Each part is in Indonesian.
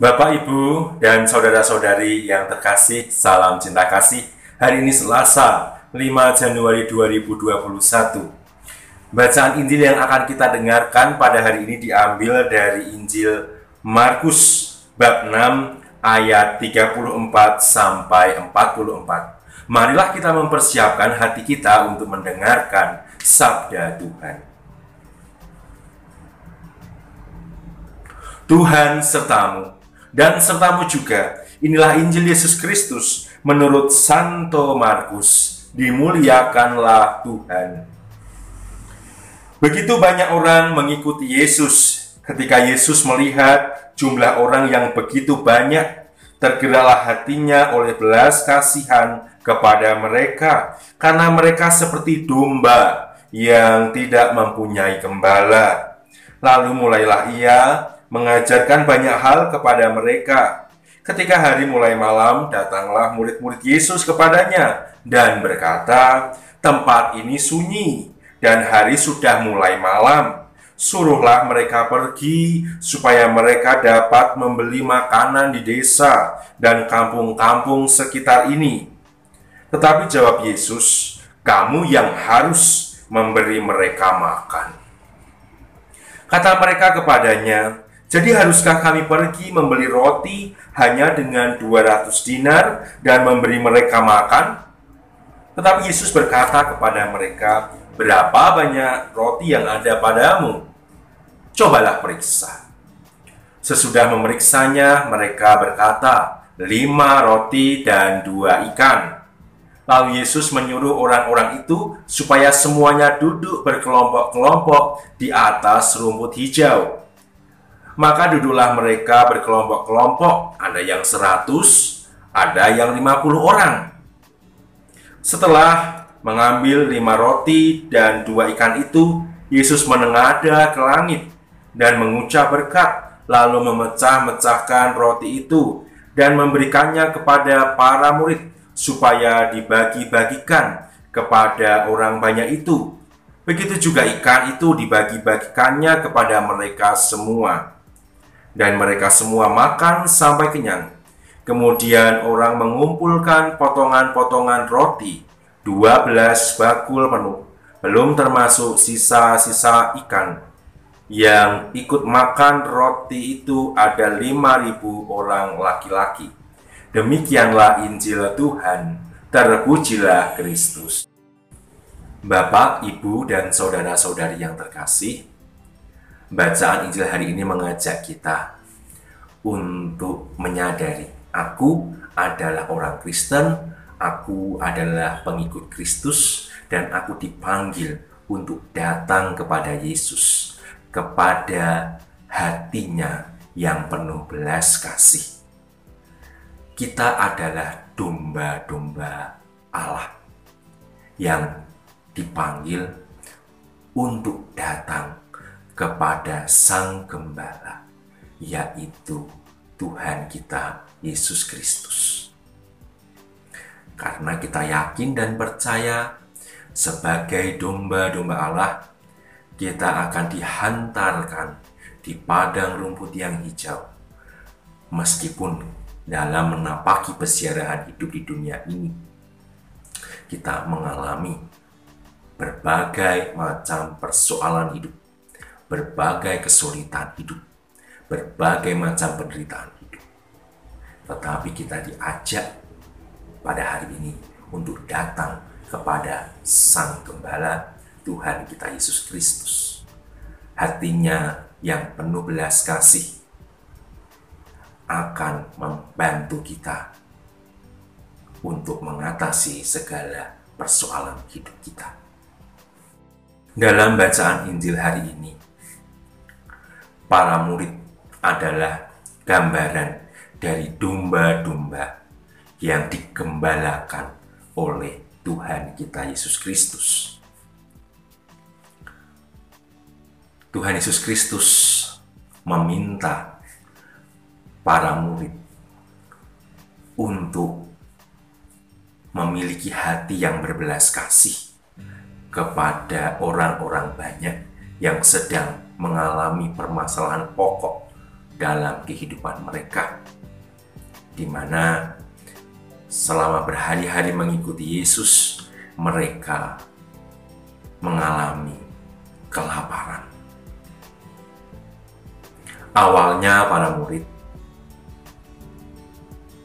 Bapak, Ibu, dan saudara-saudari yang terkasih, salam cinta kasih. Hari ini Selasa, 5 Januari 2021. Bacaan Injil yang akan kita dengarkan pada hari ini diambil dari Injil Markus bab 6 ayat 34 sampai 44. Marilah kita mempersiapkan hati kita untuk mendengarkan sabda Tuhan. Tuhan sertamu dan sertamu juga. Inilah Injil Yesus Kristus menurut Santo Markus. Dimuliakanlah Tuhan. Begitu banyak orang mengikuti Yesus. Ketika Yesus melihat jumlah orang yang begitu banyak, tergeraklah hatinya oleh belas kasihan kepada mereka, karena mereka seperti domba yang tidak mempunyai gembala. Lalu mulailah ia mengajarkan banyak hal kepada mereka. Ketika hari mulai malam, datanglah murid-murid Yesus kepadanya dan berkata, "Tempat ini sunyi dan hari sudah mulai malam. Suruhlah mereka pergi supaya mereka dapat membeli makanan di desa dan kampung-kampung sekitar ini." Tetapi jawab Yesus, "Kamu yang harus memberi mereka makan." Kata mereka kepadanya, "Jadi haruskah kami pergi membeli roti hanya dengan 200 dinar dan memberi mereka makan?" Tetapi Yesus berkata kepada mereka, "Berapa banyak roti yang ada padamu? Cobalah periksa." Sesudah memeriksanya, mereka berkata, 5 roti dan 2 ikan. Lalu Yesus menyuruh orang-orang itu supaya semuanya duduk berkelompok-kelompok di atas rumput hijau. Maka duduklah mereka berkelompok-kelompok, ada yang 100, ada yang 50 orang. Setelah mengambil 5 roti dan 2 ikan itu, Yesus menengadah ke langit dan mengucap berkat, lalu memecah-mecahkan roti itu dan memberikannya kepada para murid supaya dibagi-bagikan kepada orang banyak itu. Begitu juga ikan itu dibagi-bagikannya kepada mereka semua. Dan mereka semua makan sampai kenyang. Kemudian orang mengumpulkan potongan-potongan roti, 12 bakul penuh, belum termasuk sisa-sisa ikan. Yang ikut makan roti itu ada 5.000 orang laki-laki. Demikianlah Injil Tuhan. Terpujilah Kristus. Bapak, Ibu, dan saudara-saudari yang terkasih, bacaan Injil hari ini mengajak kita untuk menyadari, aku adalah orang Kristen, aku adalah pengikut Kristus, dan aku dipanggil untuk datang kepada Yesus, kepada hatinya yang penuh belas kasih. Kita adalah domba-domba Allah yang dipanggil untuk datang kepada Sang Gembala, yaitu Tuhan kita Yesus Kristus. Karena kita yakin dan percaya sebagai domba-domba Allah, kita akan dihantarkan di padang rumput yang hijau. Meskipun dalam menapaki pesiaraan hidup di dunia ini, kita mengalami berbagai macam persoalan hidup, berbagai kesulitan hidup, berbagai macam penderitaan hidup. Tetapi kita diajak pada hari ini untuk datang kepada Sang Gembala, Tuhan kita Yesus Kristus. Hatinya yang penuh belas kasih akan membantu kita untuk mengatasi segala persoalan hidup kita. Dalam bacaan Injil hari ini, para murid adalah gambaran dari domba-domba yang digembalakan oleh Tuhan kita Yesus Kristus. Tuhan Yesus Kristus meminta para murid untuk memiliki hati yang berbelas kasih kepada orang-orang banyak yang sedang mengalami permasalahan pokok dalam kehidupan mereka, di mana selama berhari-hari mengikuti Yesus, mereka mengalami kelaparan. Awalnya para murid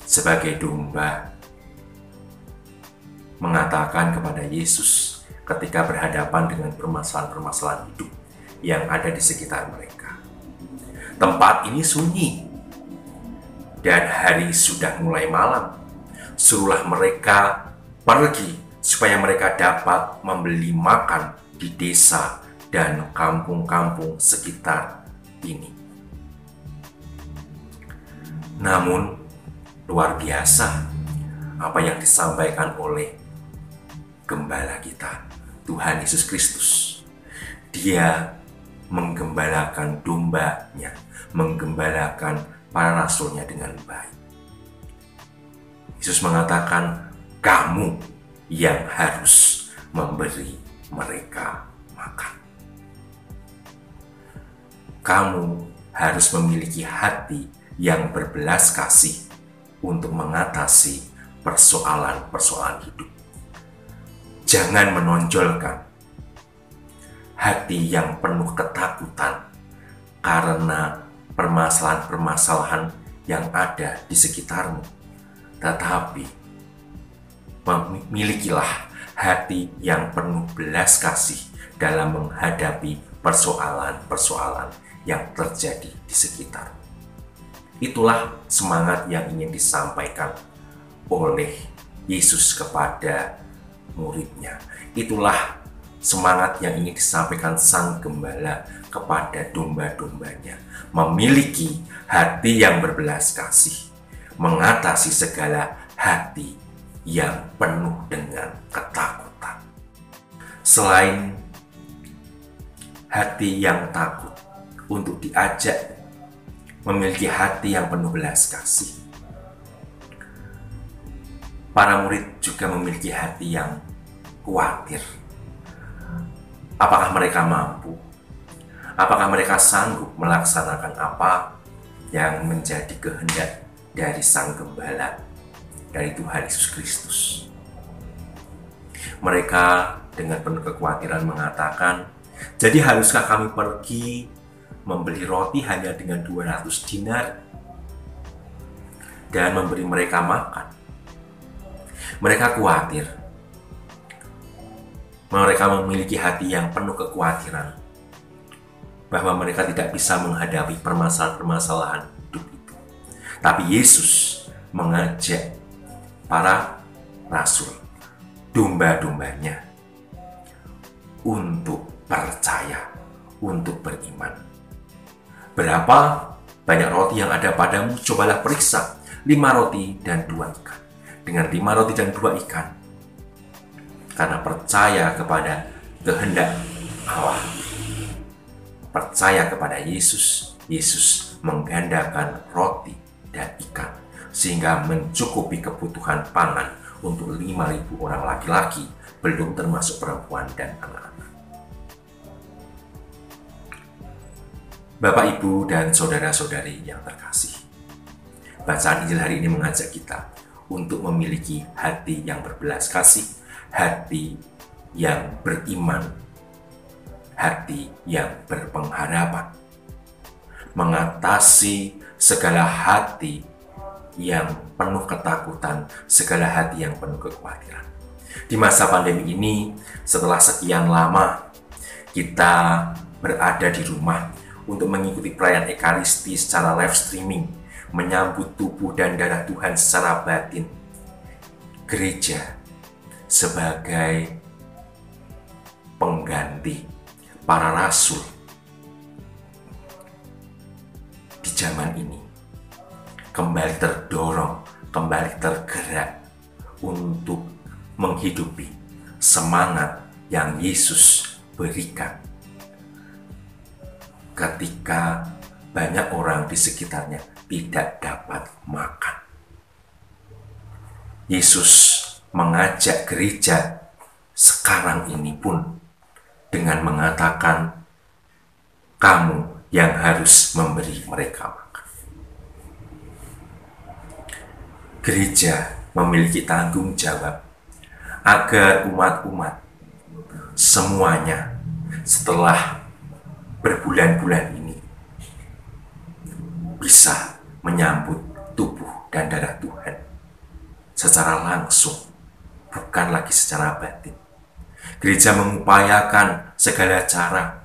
sebagai domba mengatakan kepada Yesus ketika berhadapan dengan permasalahan-permasalahan hidup yang ada di sekitar mereka, "Tempat ini sunyi dan hari sudah mulai malam. Suruhlah mereka pergi supaya mereka dapat membeli makan di desa dan kampung-kampung sekitar ini." Namun, luar biasa apa yang disampaikan oleh Gembala kita, Tuhan Yesus Kristus. Dia menggembalakan dombanya, menggembalakan para rasulnya dengan baik. Yesus mengatakan, kamu yang harus memberi mereka makan. Kamu harus memiliki hati yang berbelas kasih untuk mengatasi persoalan-persoalan hidup. Jangan menonjolkan hati yang penuh ketakutan karena permasalahan-permasalahan yang ada di sekitarmu, tetapi milikilah hati yang penuh belas kasih dalam menghadapi persoalan-persoalan yang terjadi di sekitar. Itulah semangat yang ingin disampaikan oleh Yesus kepada muridnya. Itulah semangat yang ingin disampaikan Sang Gembala kepada domba-dombanya. Memiliki hati yang berbelas kasih, mengatasi segala hati yang penuh dengan ketakutan. Selain hati yang takut untuk diajak memiliki hati yang penuh belas kasih, para murid juga memiliki hati yang khawatir. Apakah mereka mampu? Apakah mereka sanggup melaksanakan apa yang menjadi kehendak dari Sang Gembala, dari Tuhan Yesus Kristus? Mereka dengan penuh kekhawatiran mengatakan, jadi haruskah kami pergi membeli roti hanya dengan 200 dinar dan memberi mereka makan? Mereka khawatir. Mereka memiliki hati yang penuh kekhawatiran bahwa mereka tidak bisa menghadapi permasalahan-permasalahan hidup itu. Tapi Yesus mengajak para rasul, domba-dombanya, untuk percaya, untuk beriman. Berapa banyak roti yang ada padamu? Cobalah periksa. 5 roti dan 2 ikan. Dengan 5 roti dan 2 ikan, karena percaya kepada kehendak Allah, percaya kepada Yesus, Yesus menggandakan roti dan ikan sehingga mencukupi kebutuhan pangan untuk 5.000 orang laki-laki, belum termasuk perempuan dan anak-anak. Bapak, Ibu, dan saudara-saudari yang terkasih, bacaan Injil hari ini mengajak kita untuk memiliki hati yang berbelas kasih, hati yang beriman, hati yang berpengharapan, mengatasi segala hati yang penuh ketakutan, segala hati yang penuh kekhawatiran. Di masa pandemi ini, setelah sekian lama kita berada di rumah untuk mengikuti perayaan Ekaristi secara live streaming, menyambut tubuh dan darah Tuhan secara batin, gereja sebagai pengganti para rasul di zaman ini kembali terdorong, kembali tergerak untuk menghidupi semangat yang Yesus berikan ketika banyak orang di sekitarnya tidak dapat makan. Yesus mengajak gereja sekarang ini pun dengan mengatakan, kamu yang harus memberi mereka makan. gereja memiliki tanggung jawab agar umat-umat semuanya setelah berbulan-bulan ini bisa menyambut tubuh dan darah Tuhan secara langsung, bukan lagi secara batin. Gereja mengupayakan segala cara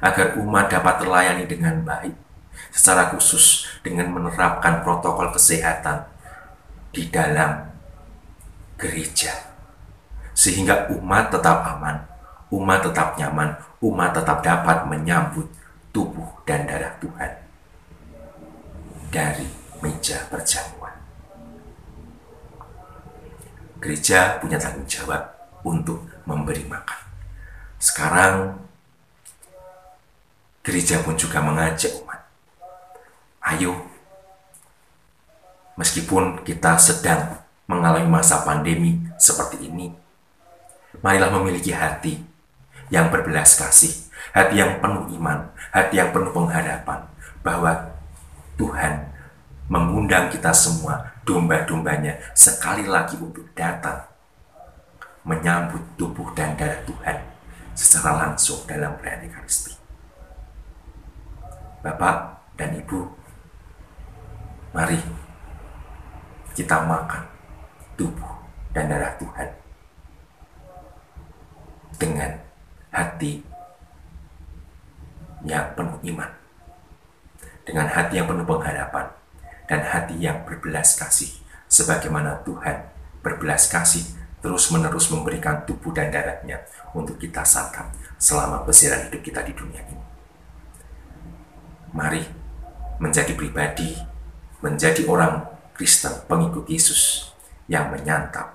agar umat dapat terlayani dengan baik, secara khusus dengan menerapkan protokol kesehatan di dalam gereja, sehingga umat tetap aman, umat tetap nyaman, umat tetap dapat menyambut tubuh dan darah Tuhan dari meja perjamuan. Gereja punya tanggung jawab untuk memberi makan. Sekarang gereja pun juga mengajak umat, ayo, meskipun kita sedang mengalami masa pandemi seperti ini, marilah memiliki hati yang berbelas kasih, hati yang penuh iman, hati yang penuh pengharapan bahwa Tuhan mengundang kita semua, domba-dombanya, sekali lagi untuk datang menyambut tubuh dan darah Tuhan secara langsung dalam perayaan Ekaristi. Bapak dan Ibu, mari kita makan tubuh dan darah Tuhan dengan hati yang penuh iman, dengan hati yang penuh pengharapan, dan hati yang berbelas kasih, sebagaimana Tuhan berbelas kasih terus-menerus memberikan tubuh dan darahnya untuk kita santap selama perjalanan hidup kita di dunia ini. Mari menjadi pribadi, menjadi orang Kristen pengikut Yesus yang menyantap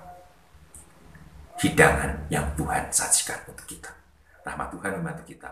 hidangan yang Tuhan sajikan untuk kita. Rahmat Tuhan membantu kita.